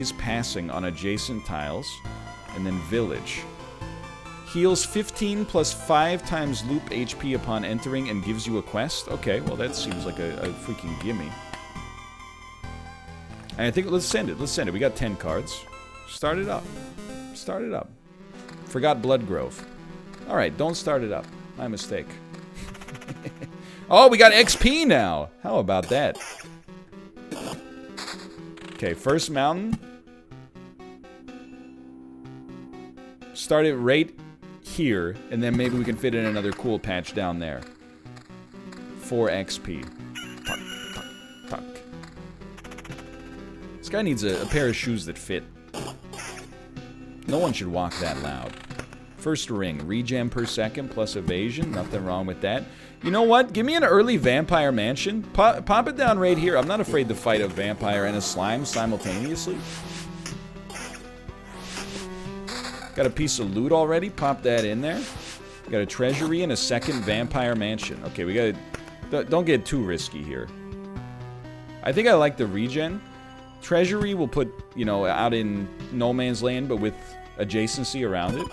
is passing on adjacent tiles. And then village. Heals 15 plus 5 times loop HP upon entering and gives you a quest. Okay, well that seems like a freaking gimme. And I think, let's send it. Let's send it. We got 10 cards. Start it up. Start it up. Forgot Blood Grove. Alright, don't start it up. My mistake. Oh, we got XP now! How about that? Okay, first mountain. Start it right here, and then maybe we can fit in another cool patch down there. 4 XP. Tuck, tuck, tuck. This guy needs a pair of shoes that fit. No one should walk that loud. First ring, regen per second plus evasion. Nothing wrong with that. You know what? Give me an early vampire mansion. Pop it down right here. I'm not afraid to fight a vampire and a slime simultaneously. Got a piece of loot already. Pop that in there. Got a treasury and a second vampire mansion. Okay, we gotta... Don't get too risky here. I think I like the regen. Treasury we'll put, you know, out in no man's land, but with adjacency around it.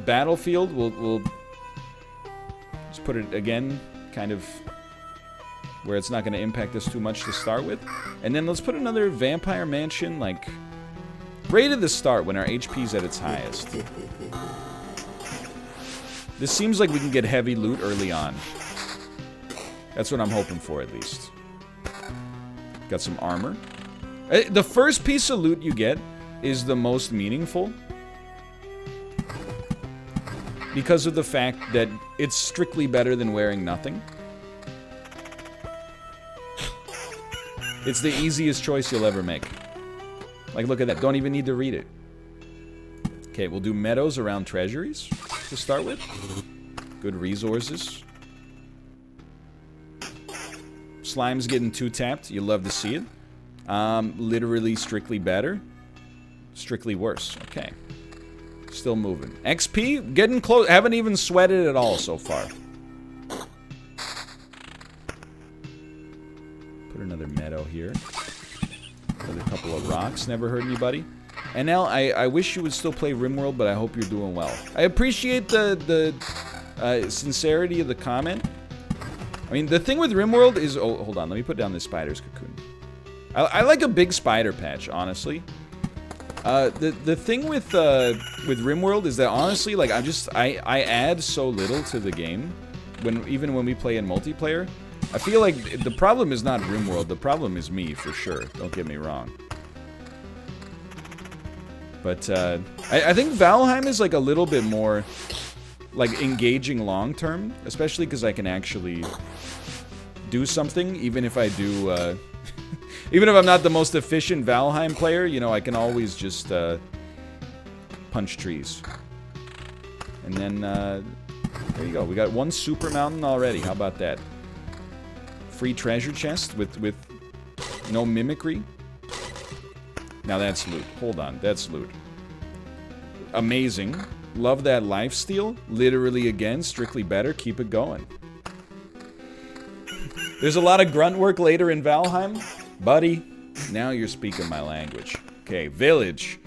Battlefield, we'll just put it again, kind of where it's not going to impact us too much to start with. And then let's put another vampire mansion, like, right at the start when our HP's at its highest. This seems like we can get heavy loot early on. That's what I'm hoping for, at least. Got some armor. The first piece of loot you get is the most meaningful. Because of the fact that it's strictly better than wearing nothing. It's the easiest choice you'll ever make. Like, look at that. Don't even need to read it. Okay, we'll do meadows around treasuries to start with. Good resources. Slime's getting 2-tapped. You love to see it. Literally strictly better. Strictly worse. Okay. Still moving. XP, getting close. Haven't even sweated at all so far. Put another meadow here. Another couple of rocks. Never hurt anybody. And now, I wish you would still play RimWorld, but I hope you're doing well. I appreciate the sincerity of the comment. I mean, the thing with RimWorld is... Oh, hold on. Let me put down this spider's cocoon. I like a big spider patch, honestly. The thing with RimWorld is that, honestly, like, I add so little to the game. Even when we play in multiplayer. I feel like the problem is not RimWorld. The problem is me, for sure. Don't get me wrong. But, I think Valheim is, like, a little bit more... like, engaging long-term, especially because I can actually do something, even if I do, even if I'm not the most efficient Valheim player, you know, I can always just, punch trees. And then, there you go. We got one super mountain already. How about that? Free treasure chest with no mimicry. Now that's loot. Hold on. That's loot. Amazing. Love that lifesteal. Literally, again, strictly better. Keep it going. There's a lot of grunt work later in Valheim. Buddy, now you're speaking my language. Okay, village.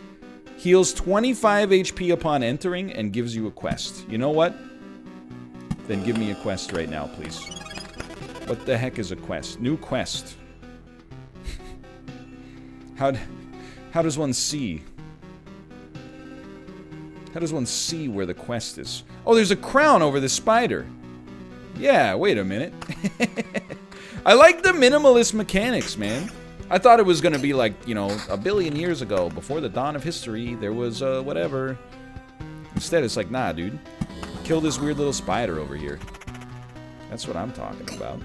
Heals 25 HP upon entering and gives you a quest. You know what? Then give me a quest right now, please. What the heck is a quest? New quest. How does one see? How does one see where the quest is? Oh, there's a crown over the spider. Yeah, wait a minute. I like the minimalist mechanics, man. I thought it was gonna be like, you know, a billion years ago, before the dawn of history, there was, whatever. Instead, it's like, nah, dude. Kill this weird little spider over here. That's what I'm talking about.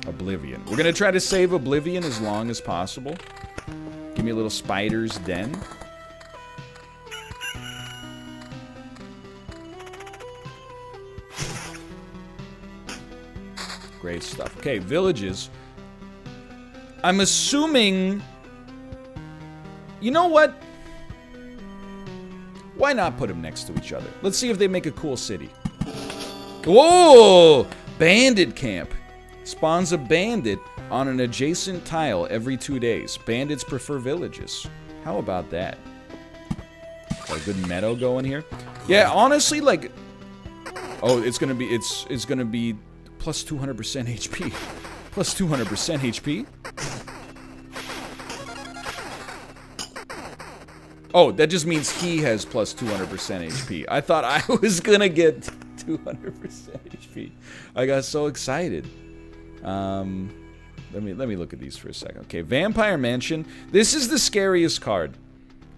Oblivion. We're gonna try to save Oblivion as long as possible. Give me a little spider's den. Great stuff. Okay, villages. I'm assuming... You know what? Why not put them next to each other? Let's see if they make a cool city. Whoa! Bandit camp. Spawns a bandit on an adjacent tile every 2 days. Bandits prefer villages. How about that? Got a good meadow going here. Yeah, honestly, like... Oh, it's gonna be plus 200% HP. Plus 200% HP? Oh, that just means he has plus 200% HP. I thought I was gonna get 200% HP. I got so excited. Let me look at these for a second. Okay, Vampire Mansion. This is the scariest card.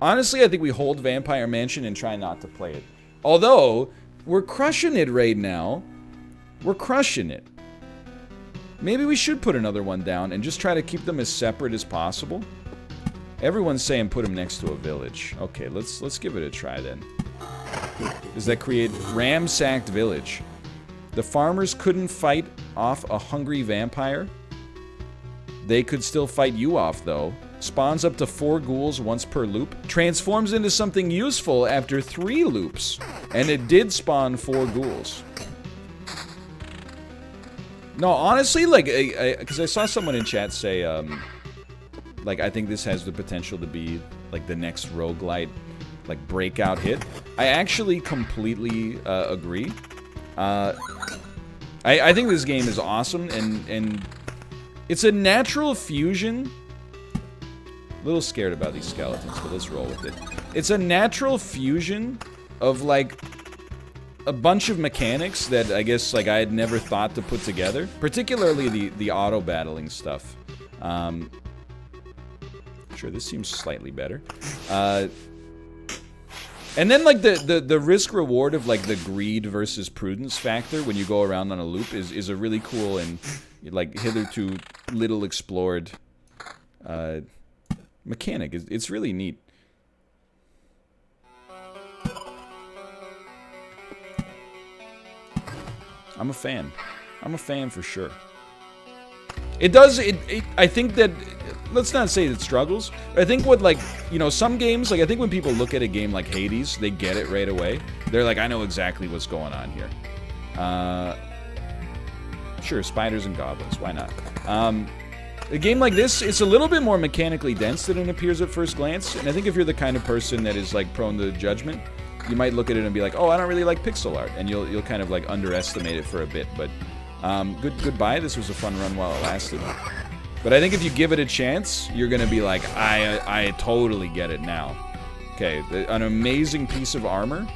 Honestly, I think we hold Vampire Mansion and try not to play it. Although, we're crushing it right now. We're crushing it. Maybe we should put another one down and just try to keep them as separate as possible. Everyone's saying put them next to a village. Okay, let's give it a try then. Does that create Ram-sacked Village? The farmers couldn't fight off a hungry vampire. They could still fight you off, though. Spawns up to 4 ghouls once per loop. Transforms into something useful after 3 loops. And it did spawn 4 ghouls. No, honestly, like, because I saw someone in chat say, like, I think this has the potential to be, like, the next roguelite, like, breakout hit. I actually completely agree. I think this game is awesome, and it's a natural fusion. A little scared about these skeletons, but let's roll with it. It's a natural fusion of, like, a bunch of mechanics that I guess, like, I had never thought to put together. Particularly the auto-battling stuff. Sure, this seems slightly better. And then, like, the risk-reward of, like, the greed versus prudence factor when you go around on a loop is a really cool and, like, hitherto little explored mechanic. It's really neat. I'm a fan. I'm a fan for sure. It does, I think that, let's not say it struggles, but I think what, like, you know, some games, like, I think when people look at a game like Hades, they get it right away. They're like, I know exactly what's going on here. Sure, spiders and goblins, why not? A game like this, it's a little bit more mechanically dense than it appears at first glance, and I think if you're the kind of person that is, like, prone to judgment, you might look at it and be like, oh, I don't really like pixel art, and you'll kind of, like, underestimate it for a bit, but goodbye, this was a fun run while it lasted. But I think if you give it a chance, you're gonna be like, I totally get it now. Okay, an amazing piece of armor.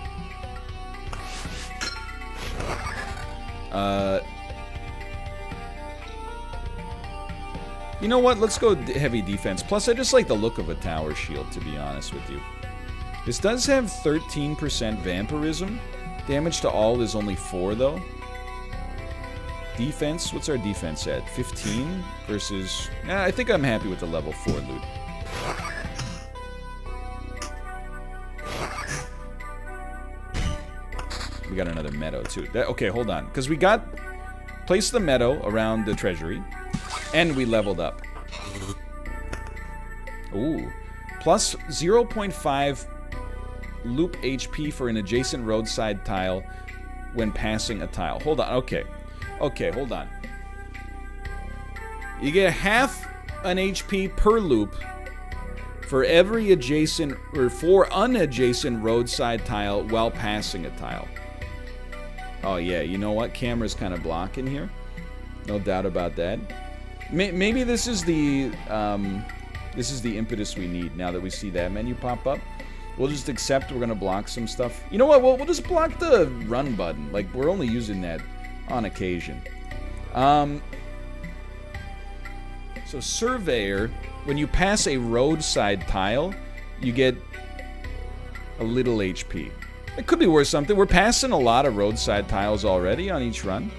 You know what? Let's go heavy defense. Plus, I just like the look of a tower shield, to be honest with you. This does have 13% vampirism. Damage to all is only 4, though. Defense, what's our defense at? 15 versus... I think I'm happy with the level 4 loot. We got another meadow, too. Okay, hold on. Because we got... Placed the meadow around the treasury. And we leveled up. Ooh. Plus 0.5 loop HP for an adjacent roadside tile when passing a tile. Hold on, okay. Okay, hold on. You get half an HP per loop for every adjacent or for unadjacent roadside tile while passing a tile. Oh yeah, you know what? Camera's kind of blocking here. No doubt about that. Maybe this is the impetus we need now that we see that menu pop up. We'll just accept we're gonna block some stuff. You know what? We'll just block the run button. Like, we're only using that on occasion. So Surveyor, when you pass a roadside tile, you get a little HP. It could be worth something. We're passing a lot of roadside tiles already on each run.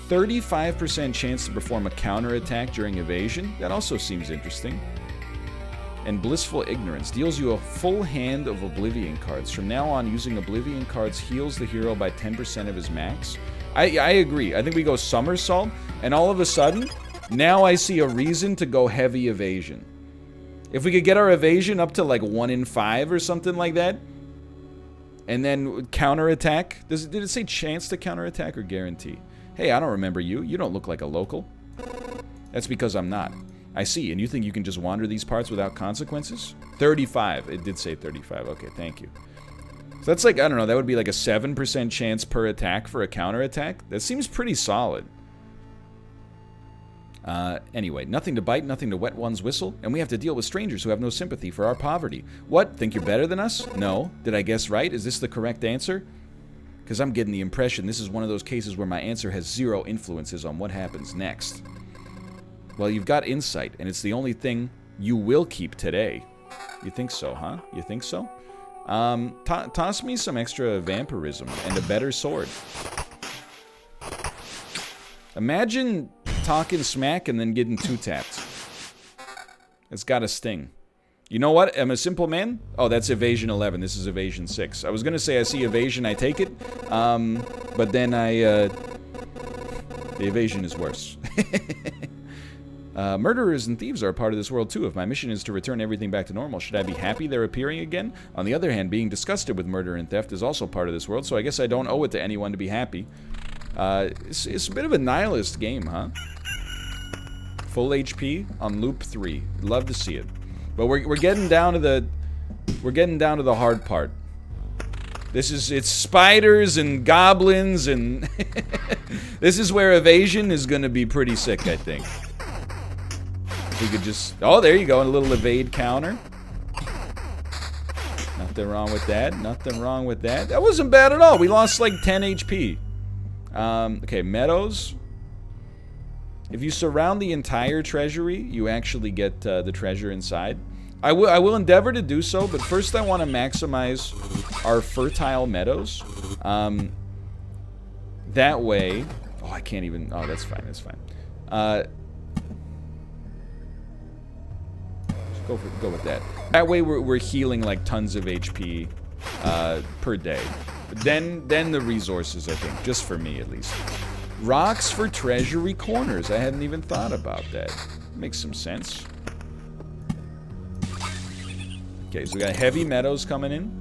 35% chance to perform a counterattack during evasion. That also seems interesting. And Blissful Ignorance deals you a full hand of Oblivion cards. From now on, using Oblivion cards heals the hero by 10% of his max. I agree. I think we go Somersault, and all of a sudden, now I see a reason to go heavy evasion. If we could get our evasion up to like 1 in 5 or something like that, and then counterattack. Did it say chance to counterattack or guarantee? Hey, I don't remember you. You don't look like a local. That's because I'm not. I see, and you think you can just wander these parts without consequences? 35. It did say 35. Okay, thank you. So that's like, I don't know, that would be like a 7% chance per attack for a counterattack. That seems pretty solid. Anyway, nothing to bite, nothing to wet one's whistle, and we have to deal with strangers who have no sympathy for our poverty. What? Think you're better than us? No. Did I guess right? Is this the correct answer? Because I'm getting the impression this is one of those cases where my answer has zero influences on what happens next. Well, you've got insight, and it's the only thing you will keep today. You think so, huh? You think so? Toss me some extra vampirism and a better sword. Imagine talking smack and then getting 2-tapped. It's got a sting. You know what? I'm a simple man. Oh, that's evasion 11. This is evasion 6. I was going to say I see evasion, I take it. But then the evasion is worse. Murderers and thieves are a part of this world too. If my mission is to return everything back to normal, should I be happy they're appearing again? On the other hand, being disgusted with murder and theft is also part of this world, so I guess I don't owe it to anyone to be happy. It's a bit of a nihilist game, huh? Full HP on loop 3. Love to see it. But we're getting down to the hard part. It's spiders and goblins and this is where evasion is gonna be pretty sick, I think. We could just... Oh, there you go. A little evade counter. Nothing wrong with that. Nothing wrong with that. That wasn't bad at all. We lost like 10 HP. Okay, meadows. If you surround the entire treasury, you actually get the treasure inside. I will endeavor to do so, but first I want to maximize our fertile meadows. That way... Oh, I can't even... Oh, that's fine. That's fine. Go with that. That way we're healing like tons of HP per day. Then the resources, I think, just for me at least. Rocks for treasury corners. I hadn't even thought about that. Makes some sense. Okay, so we got heavy meadows coming in.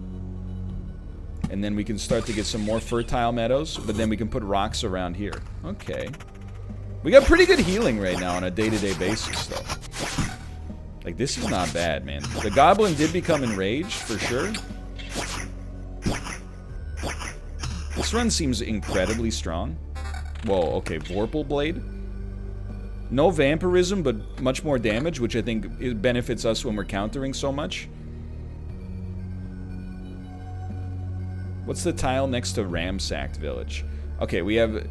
And then we can start to get some more fertile meadows, but then we can put rocks around here. Okay. We got pretty good healing right now on a day-to-day basis, though. Like, this is not bad, man. The goblin did become enraged, for sure. This run seems incredibly strong. Whoa, okay, Vorpal Blade. No vampirism, but much more damage, which I think it benefits us when we're countering so much. What's the tile next to Ramsacked Village? Okay, we have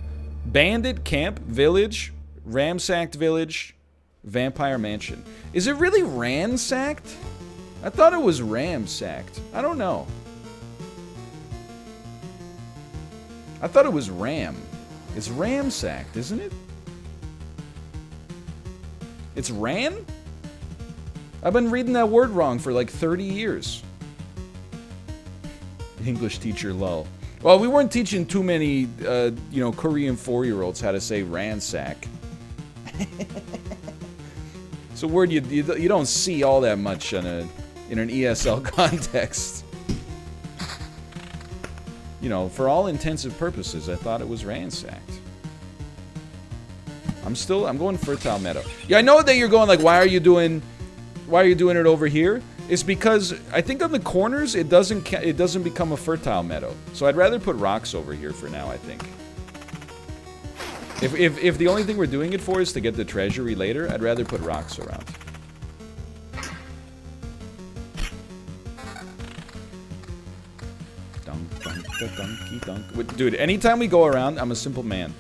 Bandit Camp Village, Ramsacked Village, Vampire Mansion. Is it really ransacked? I thought it was ramsacked. I don't know. I thought it was ram. It's ramsacked, isn't it? It's ran? I've been reading that word wrong for like 30 years. English teacher, lol. Well, we weren't teaching too many, Korean 4-year-olds how to say ransack. It's a word you don't see all that much in an ESL context. You know, for all intensive purposes, I thought it was ransacked. I'm going fertile meadow. Yeah, I know that you're going like, why are you doing it over here? It's because I think on the corners it doesn't become a fertile meadow. So I'd rather put rocks over here for now, I think. If the only thing we're doing it for is to get the treasury later, I'd rather put rocks around. Dude, anytime we go around, I'm a simple man.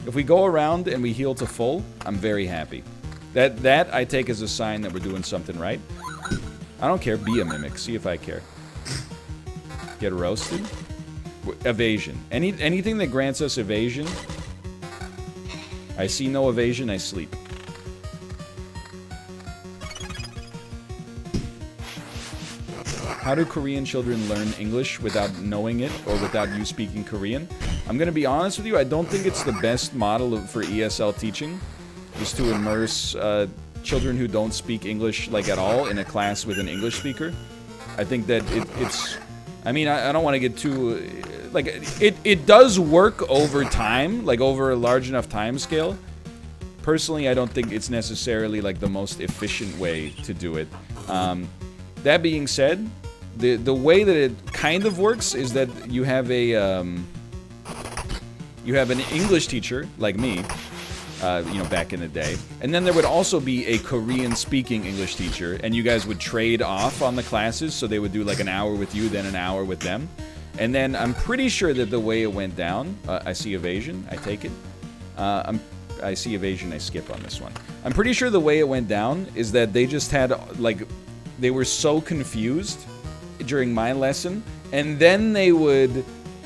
If we go around and we heal to full, I'm very happy. That I take as a sign that we're doing something right. I don't care. Be a mimic. See if I care. Get roasted. Evasion. Anything that grants us evasion. I see no evasion, I sleep. How do Korean children learn English without knowing it or without you speaking Korean? I'm gonna be honest with you, I don't think it's the best model for ESL teaching, is to immerse children who don't speak English like at all in a class with an English speaker. I think that I mean, I don't want to get too... Like, it does work over time, like over a large enough time scale. Personally, I don't think it's necessarily, like, the most efficient way to do it. That being said, the way that it kind of works is that you have a... you have an English teacher, like me, you know, back in the day. And then there would also be a Korean-speaking English teacher, and you guys would trade off on the classes, so they would do like an hour with you, then an hour with them. And then I'm pretty sure that the way it went down, I see evasion, I take it. I see evasion, I skip on this one. I'm pretty sure the way it went down is that they just had, like, they were so confused during my lesson, and then they would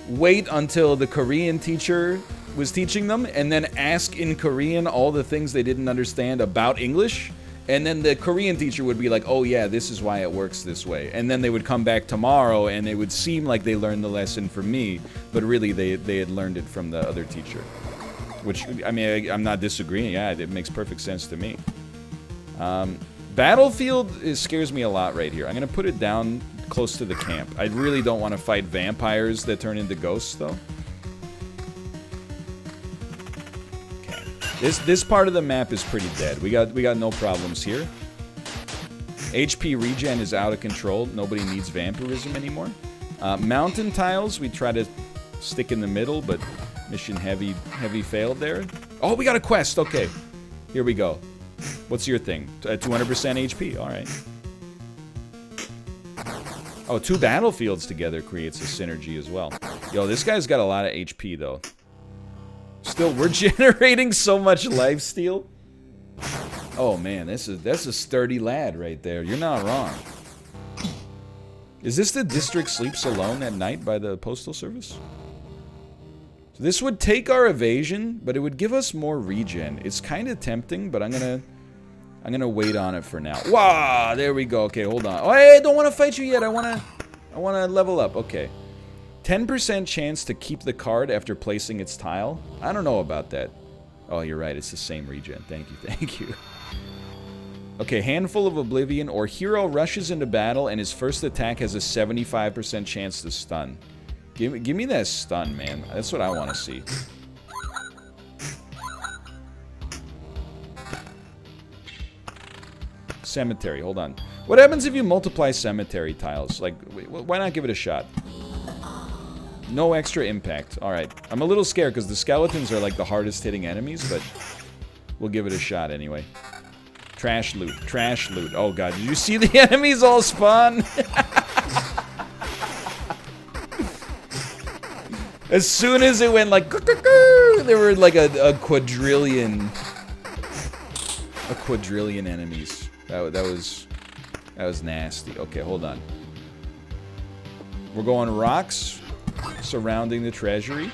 wait until the Korean teacher was teaching them, and then ask in Korean all the things they didn't understand about English, and then the Korean teacher would be like, oh yeah, this is why it works this way. And then they would come back tomorrow, and it would seem like they learned the lesson from me, but really they had learned it from the other teacher. Which, I mean, I'm not disagreeing, yeah, it makes perfect sense to me. Battlefield scares me a lot right here. I'm gonna put it down close to the camp. I really don't want to fight vampires that turn into ghosts, though. This part of the map is pretty dead. We got no problems here. HP regen is out of control. Nobody needs vampirism anymore. Mountain tiles, we try to stick in the middle, but mission heavy failed there. Oh, we got a quest. Okay, here we go. What's your thing? 200% HP. All right. Oh, 2 battlefields together creates a synergy as well. Yo, this guy's got a lot of HP though. Still, we're generating so much lifesteal. Oh man, that's a sturdy lad right there. You're not wrong. Is this the district sleeps alone at night by the postal service? So this would take our evasion, but it would give us more regen. It's kind of tempting, but I'm gonna wait on it for now. Wow, there we go. Okay, hold on. Oh, hey, I don't want to fight you yet. I wanna level up. Okay. 10% chance to keep the card after placing its tile. I don't know about that. Oh, you're right. It's the same regen. Thank you. Thank you. Okay, Handful of Oblivion, or hero rushes into battle and his first attack has a 75% chance to stun. Give me that stun, man. That's what I want to see. Cemetery. Hold on. What happens if you multiply cemetery tiles? Like, why not give it a shot? No extra impact. Alright. I'm a little scared because the skeletons are like the hardest hitting enemies, but we'll give it a shot anyway. Trash loot. Trash loot. Oh god, did you see the enemies all spawn? As soon as it went like... there were like a quadrillion... enemies. That was nasty. Okay, hold on. We're going rocks surrounding the treasury.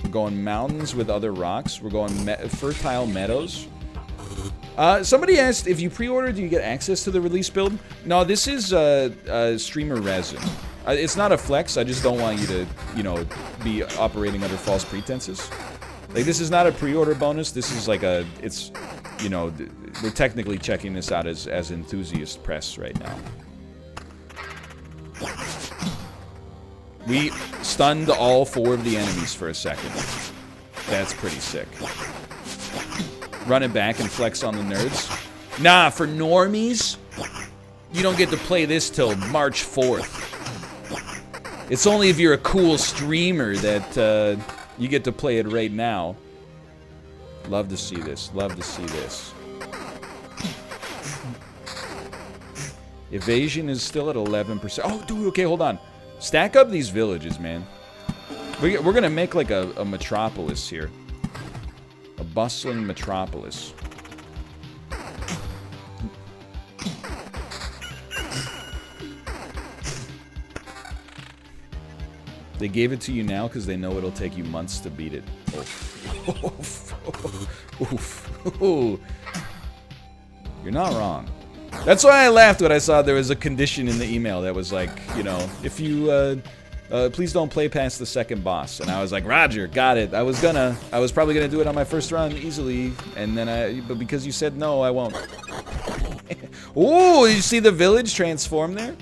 We're going mountains with other rocks. We're going fertile meadows. Somebody asked, if you pre-order, do you get access to the release build? No, this is streamer resin. It's not a flex, I just don't want you to, you know, be operating under false pretenses. Like, this is not a pre-order bonus, this is like a, it's, you know, we're technically checking this out as enthusiast press right now. We stunned all 4 of the enemies for a second. That's pretty sick. Run it back and flex on the nerds. Nah, for normies, you don't get to play this till March 4th. It's only if you're a cool streamer that you get to play it right now. Love to see this. Love to see this. Evasion is still at 11%. Oh, dude, okay, hold on. Stack up these villages, man. We're gonna make like a metropolis here. A bustling metropolis. They gave it to you now because they know it'll take you months to beat it. Oof. Oof. Oof. Oof. You're not wrong. That's why I laughed when I saw there was a condition in the email that was like, you know, if you, please don't play past the second boss. And I was like, Roger, got it. I was probably gonna do it on my first run easily, and then but because you said no, I won't. Ooh, you see the village transform there?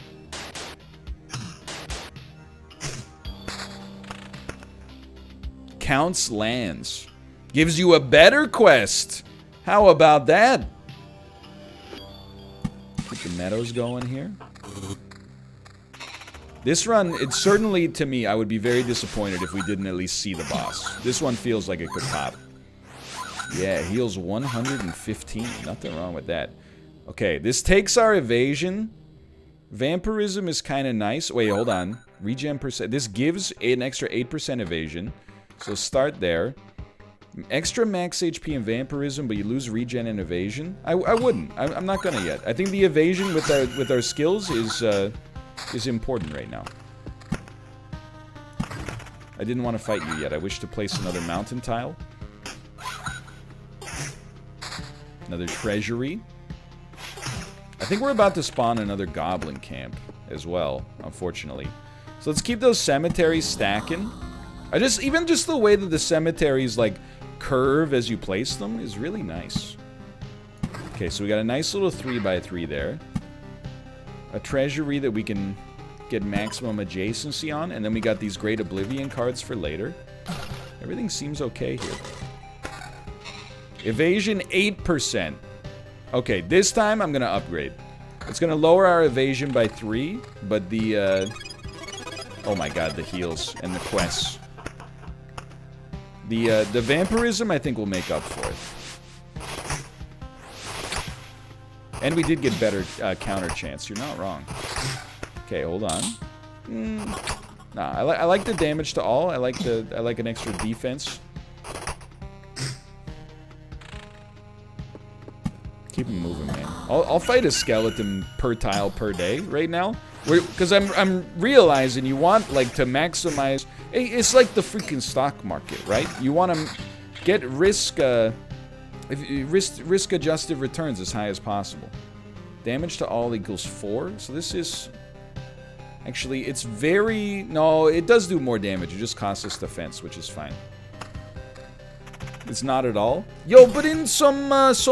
counts lands. Gives you a better quest. How about that? Keep the meadows going here. This run, it's certainly, to me, I would be very disappointed if we didn't at least see the boss. This one feels like it could pop. Yeah, heals 115. Nothing wrong with that. Okay, this takes our evasion. Vampirism is kind of nice. Wait, hold on. Regen percent. This gives an extra 8% evasion. So start there. Extra max HP and vampirism, but you lose regen and evasion. I wouldn't. I'm not gonna yet. I think the evasion with our skills is important right now. I didn't want to fight you yet. I wish to place another mountain tile. Another treasury. I think we're about to spawn another goblin camp as well, unfortunately. So let's keep those cemeteries stacking. Even just the way that the cemeteries like curve as you place them is really nice. Okay, so we got a nice little 3x3 there. A treasury that we can get maximum adjacency on, and then we got these great Oblivion cards for later. Everything seems okay here. Evasion 8%. Okay, this time I'm gonna upgrade. It's gonna lower our evasion by 3, but the oh my god, the heals and the quests. The vampirism I think will make up for it. And we did get better counter chance. You're not wrong. Okay, hold on. Nah, I like the damage to all. I like an extra defense. Keep him moving, man. I'll fight a skeleton per tile per day right now, because I'm realizing you want like to maximize. It's like the freaking stock market, right? You want to get risk adjusted returns as high as possible. Damage to all equals 4. So this is actually no, it does do more damage. It just costs us defense, which is fine. It's not at all. Yo, but in so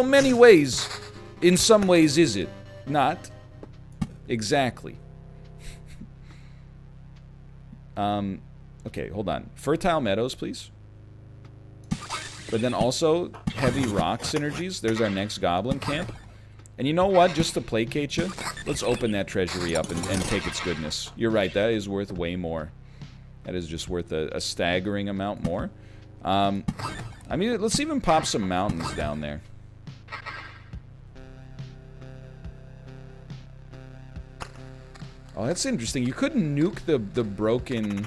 many ways, in some ways is it not? Exactly. Okay, hold on. Fertile meadows, please. But then also heavy rock synergies. There's our next goblin camp. And you know what? Just to placate you, let's open that treasury up and take its goodness. You're right, that is worth way more. That is just worth a staggering amount more. I mean, let's even pop some mountains down there. Oh, that's interesting. You could nuke the broken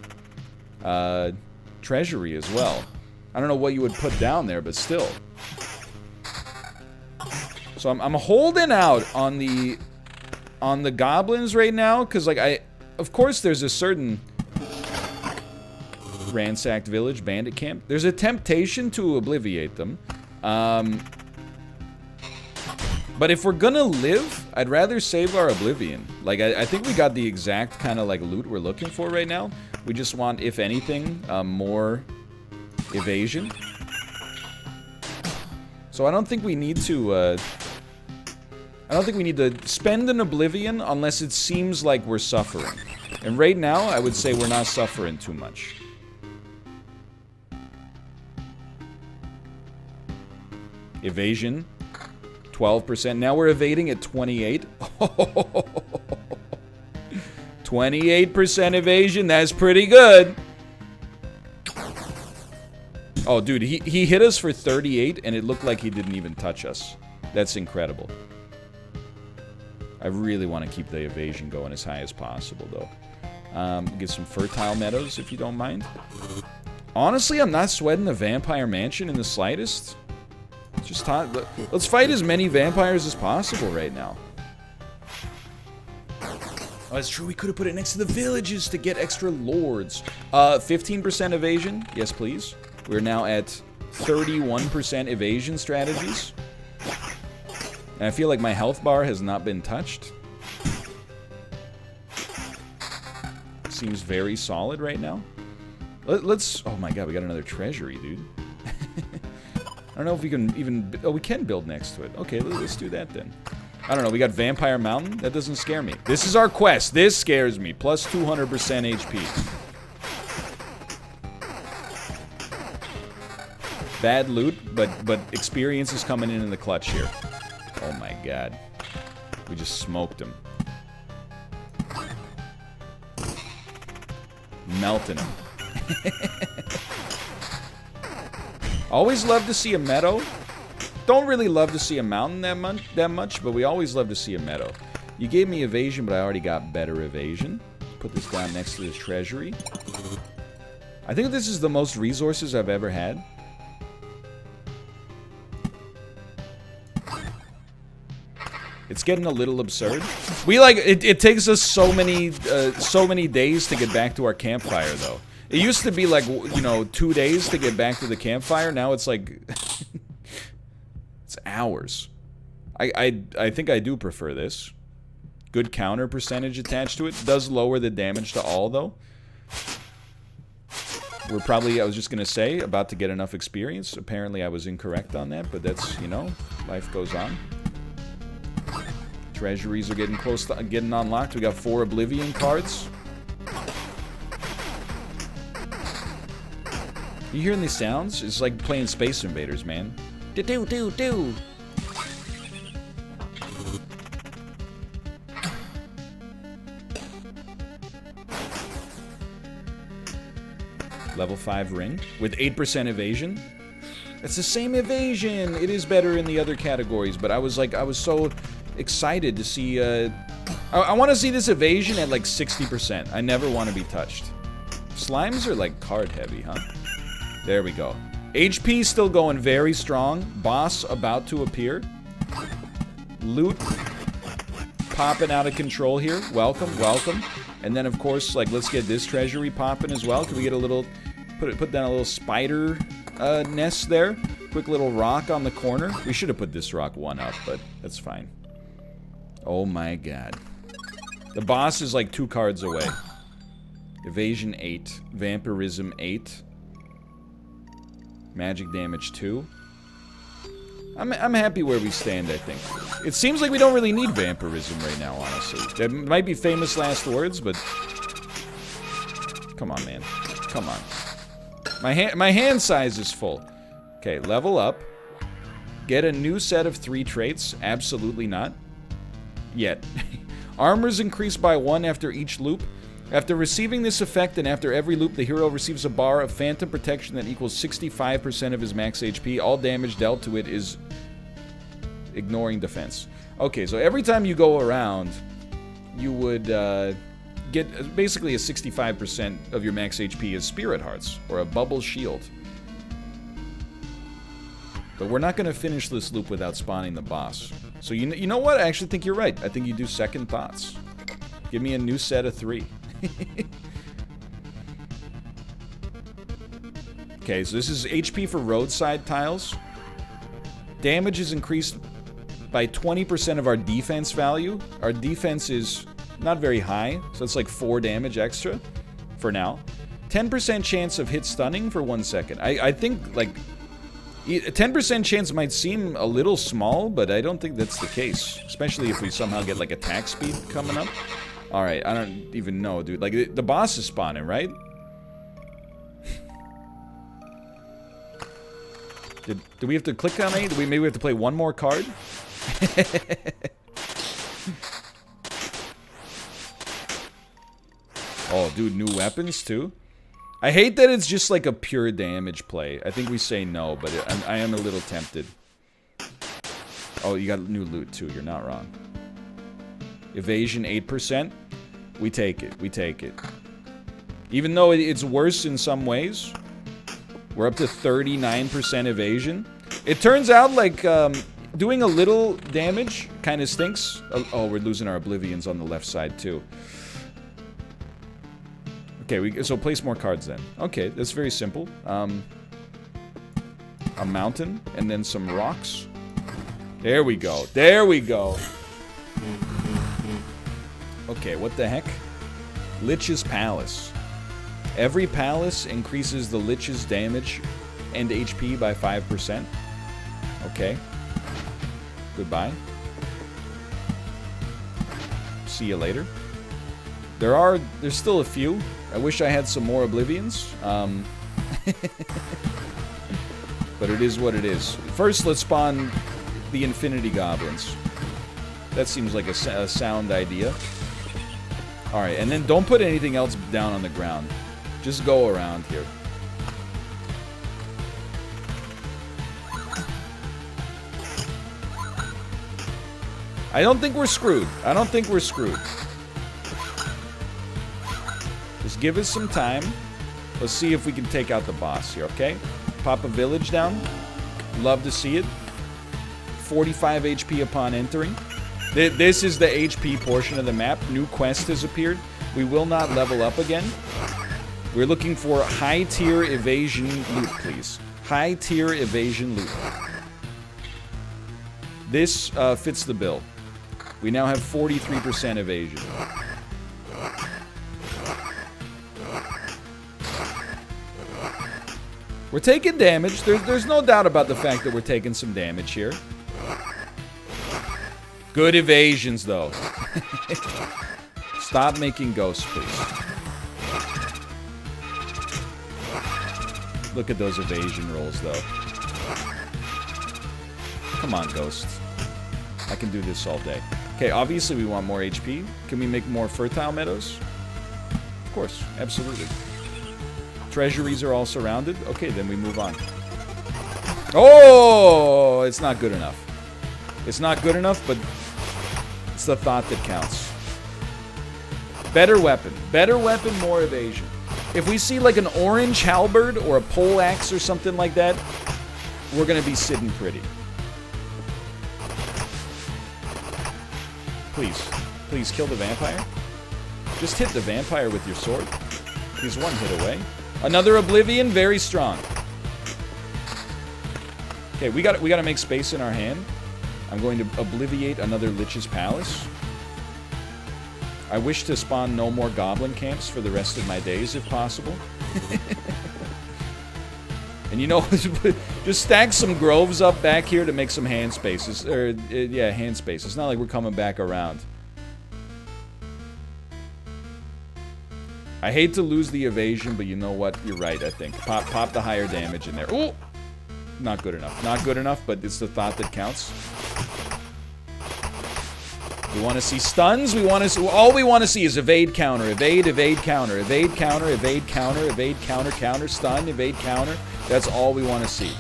treasury as well. I don't know what you would put down there, but still. So I'm holding out on the goblins right now, because like of course there's a certain ransacked village bandit camp. There's a temptation to obliviate them. But if we're gonna live, I'd rather save our oblivion. Like, I think we got the exact kind of like loot we're looking for right now. We just want, if anything, more evasion. So I don't think we need to, spend an oblivion unless it seems like we're suffering. And right now, I would say we're not suffering too much. Evasion, 12%. Now we're evading at 28. 28% evasion, that's pretty good. Oh, dude, he hit us for 38, and it looked like he didn't even touch us. That's incredible. I really want to keep the evasion going as high as possible, though. Get some fertile meadows, if you don't mind. Honestly, I'm not sweating the vampire mansion in the slightest. Just let's fight as many vampires as possible right now. Oh, that's true. We could have put it next to the villages to get extra lords. 15% evasion. Yes, please. We're now at 31% evasion strategies. And I feel like my health bar has not been touched. Seems very solid right now. Let's... Oh my god, we got another treasury, dude. I don't know if we can even... Oh, we can build next to it. Okay, let's do that then. I don't know, we got Vampire Mountain? That doesn't scare me. This is our quest. This scares me. Plus 200% HP. Bad loot, but experience is coming in the clutch here. Oh my god. We just smoked him. Melting him. Always love to see a meadow. Don't really love to see a mountain that much, but we always love to see a meadow. You gave me evasion, but I already got better evasion. Put this down next to the treasury. I think this is the most resources I've ever had. It's getting a little absurd. We like it takes us so many days to get back to our campfire though. It used to be like, you know, 2 days to get back to the campfire. Now it's like it's hours. I think I do prefer this. Good counter percentage attached to it. Does lower the damage to all though. We're probably, I was just gonna say, about to get enough experience. Apparently I was incorrect on that, but that's, you know, life goes on. Treasuries are getting close to getting unlocked. We got 4 Oblivion cards. You hearing these sounds? It's like playing Space Invaders, man. Do-do-do-do. Level 5 ring with 8% evasion. It's the same evasion. It is better in the other categories, but I was so excited to see, I want to see this evasion at like 60%. I never want to be touched. Slimes are like card heavy, huh? There we go. HP still going very strong. Boss about to appear. Loot popping out of control here. Welcome, welcome. And then of course, like, let's get this treasury popping as well. Can we get a little, put down a little spider nest there? Quick little rock on the corner. We should have put this rock 1 up, but that's fine. Oh my god. The boss is like 2 cards away. Evasion 8. Vampirism 8. Magic damage 2. I'm happy where we stand, I think. It seems like we don't really need vampirism right now, honestly. That might be famous last words, but... Come on, man. Come on. My hand size is full. Okay, level up. Get a new set of 3 traits. Absolutely not. Yet. Armor's increased by 1 after each loop. After receiving this effect and after every loop, the hero receives a bar of phantom protection that equals 65% of his max HP. All damage dealt to it is ignoring defense. Okay, so every time you go around, you would get basically a 65% of your max HP as Spirit Hearts, or a Bubble Shield. But we're not going to finish this loop without spawning the boss. So you know what? I actually think you're right. I think you do second thoughts. Give me a new set of 3. Okay, so this is HP for roadside tiles. Damage is increased by 20% of our defense value. Our defense is not very high, so it's like 4 damage extra for now. 10% chance of hit stunning for 1 second. I think, like, a 10% chance might seem a little small, but I don't think that's the case. Especially if we somehow get, like, attack speed coming up. Alright, I don't even know, dude. Like, the boss is spawning, right? Do we have to click on it? Maybe we have to play 1 more card? Oh, dude, new weapons, too? I hate that it's just like a pure damage play. I think we say no, but I am a little tempted. Oh, you got new loot, too. You're not wrong. Evasion 8%. We take it. We take it. Even though it's worse in some ways, we're up to 39% evasion. It turns out, like, doing a little damage kind of stinks. Oh, we're losing our Oblivions on the left side, too. Okay, so place more cards then. Okay, that's very simple. A mountain, and then some rocks. There we go. There we go. Okay, what the heck? Lich's Palace. Every palace increases the Lich's damage and HP by 5%. Okay. Goodbye. See you later. There's still a few. I wish I had some more Oblivions. But it is what it is. First, let's spawn the Infinity Goblins. That seems like a sound idea. Alright, and then don't put anything else down on the ground. Just go around here. I don't think we're screwed. I don't think we're screwed. Just give us some time. Let's see if we can take out the boss here, okay? Pop a village down. Love to see it. 45 HP upon entering. This is the HP portion of the map. New quest has appeared. We will not level up again. We're looking for high-tier evasion loot, please. High-tier evasion loot. This fits the bill. We now have 43% evasion. We're taking damage. There's no doubt about the fact that we're taking some damage here. Good evasions, though. Stop making ghosts, please. Look at those evasion rolls, though. Come on, ghosts. I can do this all day. Okay, obviously we want more HP. Can we make more fertile meadows? Of course, absolutely. Treasuries are all surrounded. Okay, then we move on. Oh, it's not good enough. It's not good enough, but it's the thought that counts. Better weapon. Better weapon, more evasion. If we see like an orange halberd or a pole axe or something like that, we're going to be sitting pretty. Please. Please kill the vampire. Just hit the vampire with your sword. He's one hit away. Another Oblivion, very strong. Okay, we got to make space in our hand. I'm going to obliviate another Lich's Palace. I wish to spawn no more goblin camps for the rest of my days, if possible. And you know, just stack some groves up back here to make some hand spaces. Or, yeah, hand spaces. It's not like we're coming back around. I hate to lose the evasion, but you know what? You're right, I think. Pop the higher damage in there. Ooh! Not good enough. Not good enough, but it's the thought that counts. We want to see stuns. We want to see, all we want to see is evade counter, evade counter, evade counter, evade counter, evade counter, counter, stun, evade counter. That's all we want to see.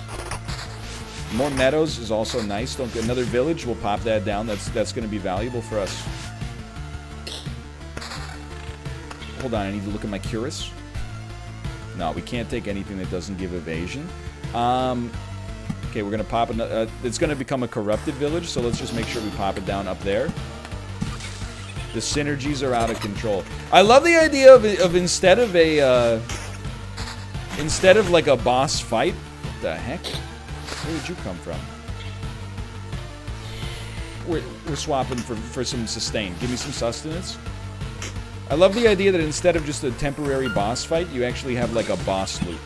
More meadows is also nice. Don't get another village. We'll pop that down. That's going to be valuable for us. Hold on, I need to look at my Curus. No, we can't take anything that doesn't give evasion. Okay, we're going to pop another... it's going to become a corrupted village, so let's just make sure we pop it down up there. The synergies are out of control. I love the idea of instead of a... instead of like a boss fight... What the heck? Where did you come from? We're swapping for some sustain. Give me some sustenance. I love the idea that instead of just a temporary boss fight, you actually have like a boss loop.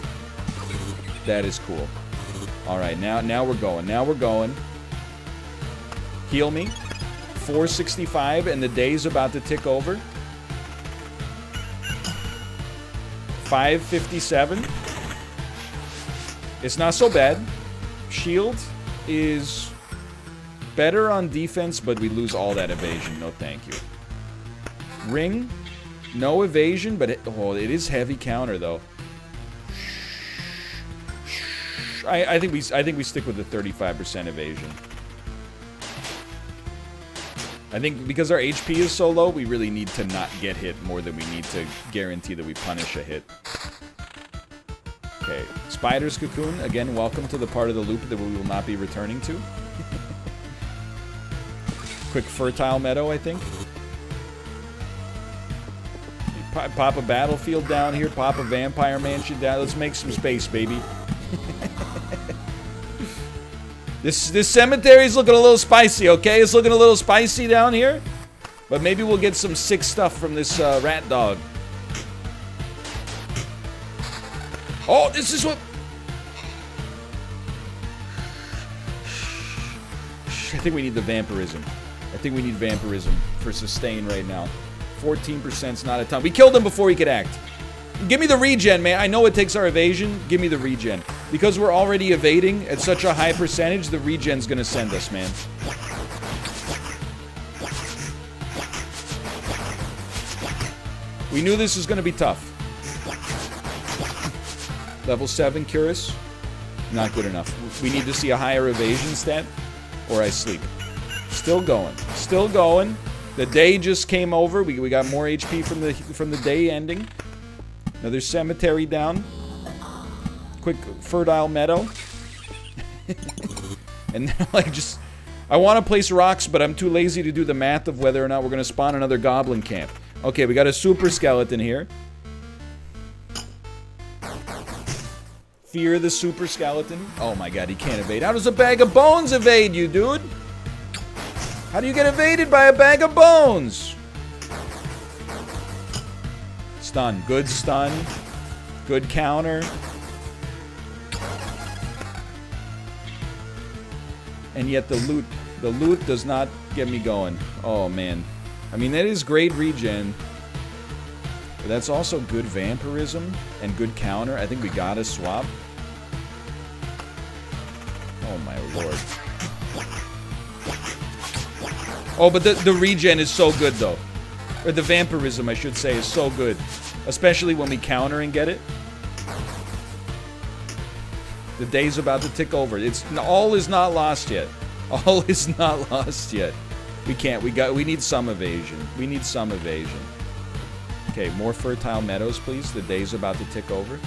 That is cool. Alright, now we're going. Now we're going. Heal me. 465, and the day's about to tick over. 557. It's not so bad. Shield is better on defense, but we lose all that evasion. No thank you. Ring. No evasion, but it is heavy counter though. I think we stick with the 35% evasion. I think because our HP is so low, we really need to not get hit more than we need to guarantee that we punish a hit. Okay, Spider's Cocoon. Again, welcome to the part of the loop that we will not be returning to. Quick fertile meadow, I think. Pop a battlefield down here. Pop a vampire mansion down. Let's make some space, baby. This cemetery's looking a little spicy, okay? It's looking a little spicy down here. But maybe we'll get some sick stuff from this rat dog. Oh, this is what... I think we need the vampirism. I think we need vampirism for sustain right now. 14% is not a ton. We killed him before he could act. Give me the regen, man. I know it takes our evasion. Give me the regen. Because we're already evading at such a high percentage, the regen's gonna send us, man. We knew this was gonna be tough. Level 7 Curus. Not good enough. We need to see a higher evasion stat, or I sleep. Still going. Still going. The day just came over. We got more HP from the day ending. Another cemetery down. Quick fertile meadow. And now I want to place rocks, but I'm too lazy to do the math of whether or not we're going to spawn another goblin camp. Okay, we got a super skeleton here. Fear the super skeleton. Oh my god, he can't evade. How does a bag of bones evade you, dude? How do you get evaded by a bag of bones? Stun. Good stun. Good counter. And yet the loot does not get me going. Oh man. I mean, that is great regen. But that's also good vampirism and good counter. I think we gotta swap. Oh my lord. Oh, but the regen is so good though. Or the vampirism, I should say, is so good. Especially when we counter and get it. The day's about to tick over. All is not lost yet. All is not lost yet. We can't. We need some evasion. We need some evasion. Okay, more fertile meadows, please. The day's about to tick over.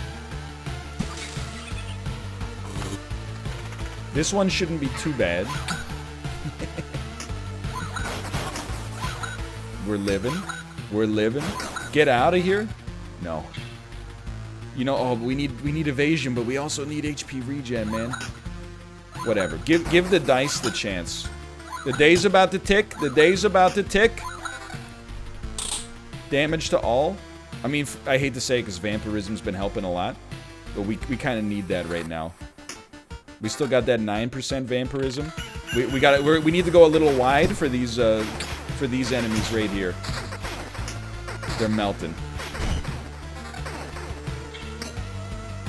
This one shouldn't be too bad. We're living. We're living. Get out of here. No. You know, oh, we need evasion, but we also need HP regen, man. Whatever. Give the dice the chance. The day's about to tick. The day's about to tick. Damage to all. I mean, I hate to say it because vampirism's been helping a lot, but we kind of need that right now. We still got that 9% vampirism. We need to go a little wide for these enemies right here. They're melting.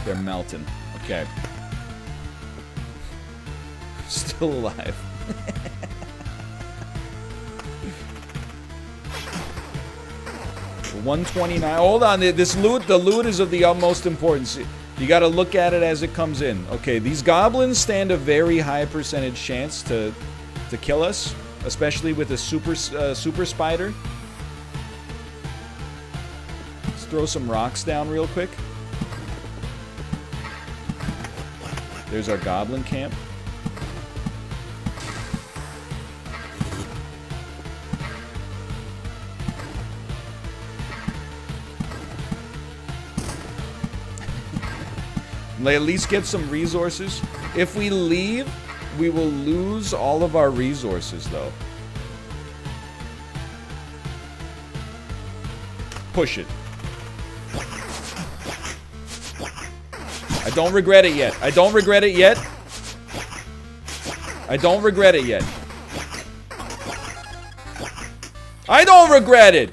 They're melting. Okay. Still alive. 129. Hold on. This loot, the loot is of the utmost importance. You got to look at it as it comes in. Okay, these goblins stand a very high percentage chance to kill us, especially with a super spider. Let's throw some rocks down real quick. There's our goblin camp. At least get some resources. If we leave, we will lose all of our resources, though. Push it. I don't regret it yet. I don't regret it yet. I don't regret it yet. I don't regret it!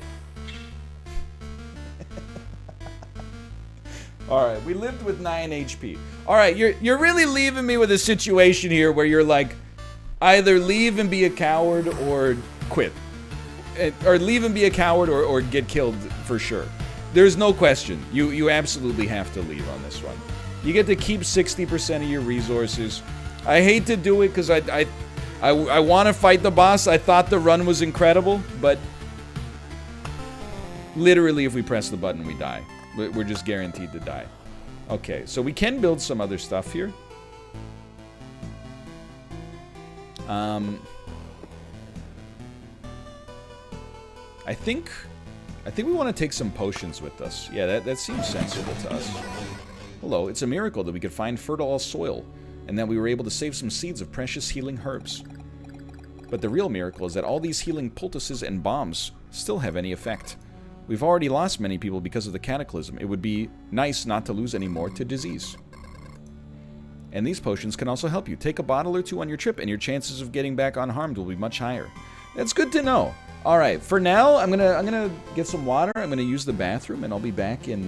Alright, we lived with 9 HP. Alright, you're really leaving me with a situation here where you're like, either leave and be a coward or quit. Or leave and be a coward or get killed for sure. There's no question. You absolutely have to leave on this run. You get to keep 60% of your resources. I hate to do it because I want to fight the boss. I thought the run was incredible, but literally if we press the button, we die. We're just guaranteed to die. Okay, so we can build some other stuff here. I think we want to take some potions with us. Yeah, that seems sensible to us. Hello, it's a miracle that we could find fertile soil, and that we were able to save some seeds of precious healing herbs. But the real miracle is that all these healing poultices and bombs still have any effect. We've already lost many people because of the cataclysm. It would be nice not to lose any more to disease. And these potions can also help you. Take a bottle or two on your trip, and your chances of getting back unharmed will be much higher. That's good to know. All right, for now, I'm gonna get some water. I'm gonna use the bathroom, and I'll be back in